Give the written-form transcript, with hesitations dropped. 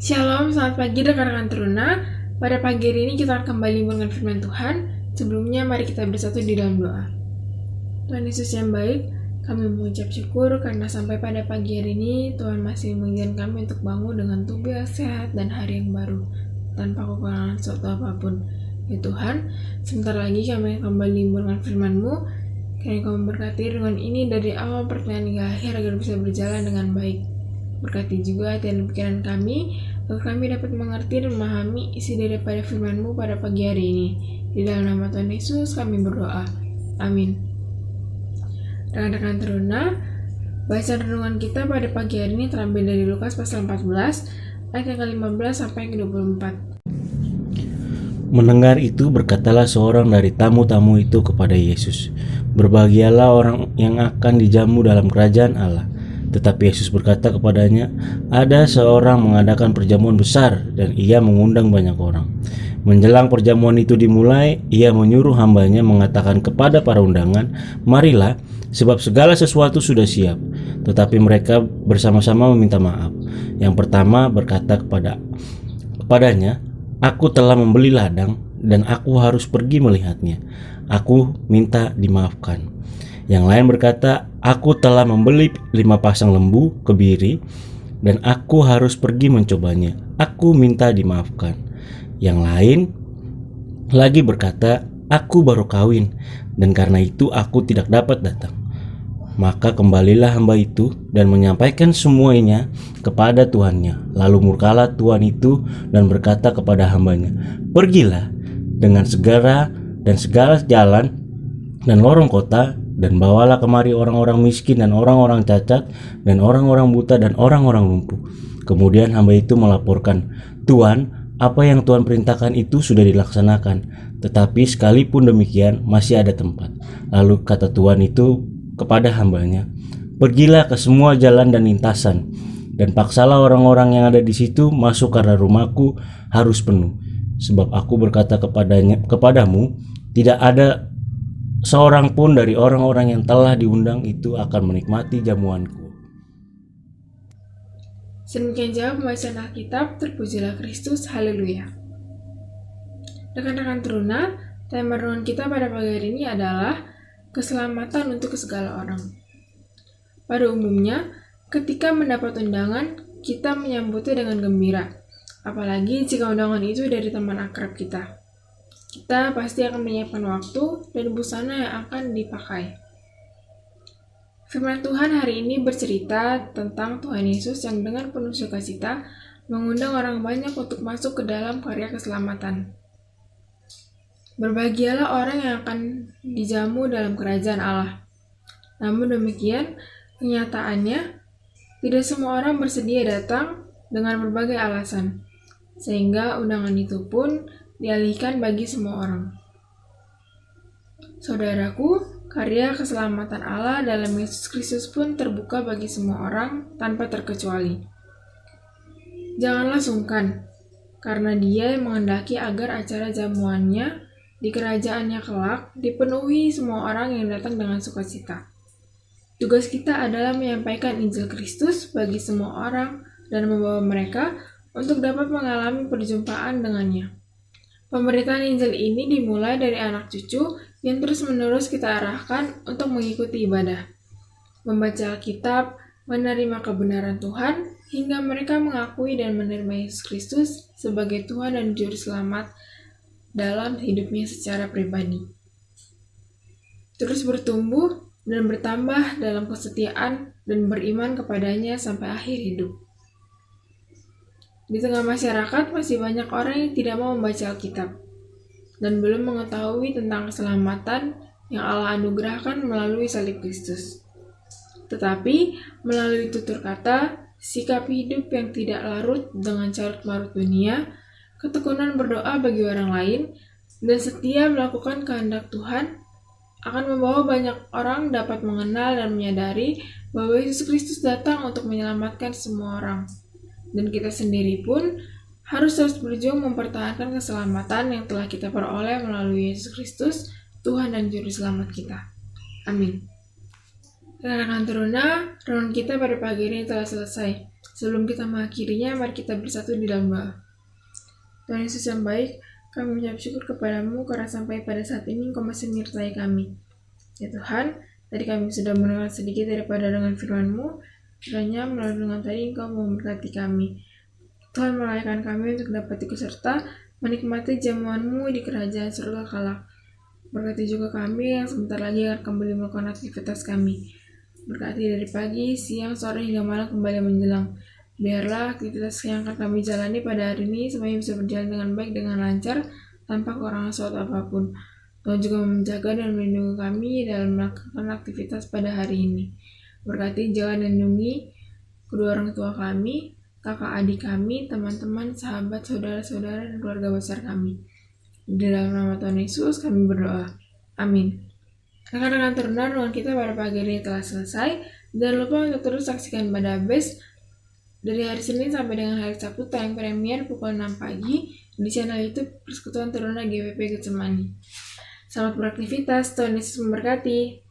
Shalom, selamat pagi rekan-rekan Teruna. Pada pagi hari ini kita akan kembali dengan firman Tuhan. Sebelumnya mari kita bersatu di dalam doa. Tuhan Yesus yang baik, kami mengucap syukur karena sampai pada pagi hari ini Tuhan masih mengizinkan kami untuk bangun dengan tubuh yang sehat dan hari yang baru tanpa kekurangan suatu apapun. Ya Tuhan, sebentar lagi kami akan kembali dengan firman-Mu. Kiranya Kau memberkati dengan ini dari awal pertengahan hingga akhir agar bisa berjalan dengan baik. Berkati juga hati dan pikiran kami, agar kami dapat mengerti dan memahami isi daripada firman-Mu pada pagi hari ini. Di dalam nama Tuhan Yesus kami berdoa. Amin. Rekan-rekan Teruna, bacaan renungan kita pada pagi hari ini terambil dari Lukas pasal 14, ayat yang ke-15 sampai yang ke-24. Mendengar itu berkatalah seorang dari tamu-tamu itu kepada Yesus, "Berbahagialah orang yang akan dijamu dalam kerajaan Allah." Tetapi Yesus berkata kepadanya, "Ada seorang mengadakan perjamuan besar dan ia mengundang banyak orang. Menjelang perjamuan itu dimulai, ia menyuruh hambanya mengatakan kepada para undangan, 'Marilah, sebab segala sesuatu sudah siap.' Tetapi mereka bersama-sama meminta maaf. Yang pertama berkata kepadanya, 'Aku telah membeli ladang dan aku harus pergi melihatnya. Aku minta dimaafkan.' Yang lain berkata, 'Aku telah membeli 5 pasang lembu kebiri dan aku harus pergi mencobanya. Aku minta dimaafkan.' Yang lain lagi berkata, 'Aku baru kawin dan karena itu aku tidak dapat datang.' Maka kembalilah hamba itu dan menyampaikan semuanya kepada tuannya. Lalu murkalah tuan itu dan berkata kepada hambanya, 'Pergilah dengan segera dan segala jalan dan lorong kota dan bawalah kemari orang-orang miskin dan orang-orang cacat dan orang-orang buta dan orang-orang lumpuh.' Kemudian hamba itu melaporkan, 'Tuan, apa yang Tuhan perintahkan itu sudah dilaksanakan, tetapi sekalipun demikian masih ada tempat.' Lalu kata tuan itu kepada hambanya, 'Pergilah ke semua jalan dan lintasan dan paksalah orang-orang yang ada di situ masuk karena rumahku harus penuh. Sebab aku berkata kepadamu, tidak ada seorang pun dari orang-orang yang telah diundang itu akan menikmati jamuanku.'" Sedemikian jawab pembacaan Alkitab, terpujilah Kristus, haleluya. Rekan-rekan Teruna, tema renungan kita pada pagi hari ini adalah keselamatan untuk segala orang. Pada umumnya, ketika mendapat undangan, kita menyambutnya dengan gembira, apalagi jika undangan itu dari teman akrab kita. Kita pasti akan menyiapkan waktu dan busana yang akan dipakai. Firman Tuhan hari ini bercerita tentang Tuhan Yesus yang dengan penuh sukacita mengundang orang banyak untuk masuk ke dalam karya keselamatan. Berbahagialah orang yang akan dijamu dalam kerajaan Allah. Namun demikian, kenyataannya tidak semua orang bersedia datang dengan berbagai alasan, sehingga undangan itu pun dialihkan bagi semua orang. Saudaraku, karya keselamatan Allah dalam Yesus Kristus pun terbuka bagi semua orang tanpa terkecuali. Janganlah sungkan, karena Dia yang menghendaki agar acara jamuannya di kerajaannya kelak dipenuhi semua orang yang datang dengan sukacita. Tugas kita adalah menyampaikan Injil Kristus bagi semua orang dan membawa mereka untuk dapat mengalami perjumpaan dengannya. Pemberitaan Injil ini dimulai dari anak cucu yang terus-menerus kita arahkan untuk mengikuti ibadah, membaca Alkitab, menerima kebenaran Tuhan, hingga mereka mengakui dan menerima Yesus Kristus sebagai Tuhan dan Juru Selamat dalam hidupnya secara pribadi. Terus bertumbuh dan bertambah dalam kesetiaan dan beriman kepadanya sampai akhir hidup. Di tengah masyarakat masih banyak orang yang tidak mau membaca Alkitab dan belum mengetahui tentang keselamatan yang Allah anugerahkan melalui salib Kristus. Tetapi melalui tutur kata, sikap hidup yang tidak larut dengan carut-marut dunia, ketekunan berdoa bagi orang lain, dan setia melakukan kehendak Tuhan akan membawa banyak orang dapat mengenal dan menyadari bahwa Yesus Kristus datang untuk menyelamatkan semua orang. Dan kita sendiri pun harus terus berjuang mempertahankan keselamatan yang telah kita peroleh melalui Yesus Kristus Tuhan dan Juru Selamat kita. Amin. Rekan-rekan Teruna, renungan kita pada pagi ini telah selesai. Sebelum kita mengakhirinya, mari kita bersatu di dalam doa. Tuhan Yesus yang baik, kami mengucap syukur kepadamu karena sampai pada saat ini Engkau masih menyertai kami. Ya Tuhan, tadi kami sudah mendengar sedikit daripada dengan firman-Mu, kiranya melalui dengan tadi Engkau memberkati kami. Tuhan melayakan kami untuk dapat ikut serta menikmati jamuan-Mu di kerajaan surga kelak. Berkati juga kami yang sebentar lagi akan kembali melakukan aktivitas kami. Berkati dari pagi, siang, sore, hingga malam kembali menjelang. Biarlah aktivitas yang akan kami jalani pada hari ini semuanya bisa berjalan dengan baik, dengan lancar, tanpa kekurangan suatu apapun. Tuhan juga menjaga dan melindungi kami dalam melakukan aktivitas pada hari ini. Berkati, jaga dan lindungi kedua orang tua kami, kakak adik kami, teman-teman, sahabat, saudara-saudara, dan keluarga besar kami. Di dalam nama Tuhan Yesus kami berdoa. Amin. Rekan-rekan Teruna, renungan kita pada pagi ini telah selesai. Jangan lupa untuk terus saksikan pada Best dari hari Senin sampai dengan hari Sabtu tayang premier pukul 6 pagi di channel YouTube Persekutuan Teruna GPP Getsemani. Selamat beraktivitas, Tuhan Yesus memberkati.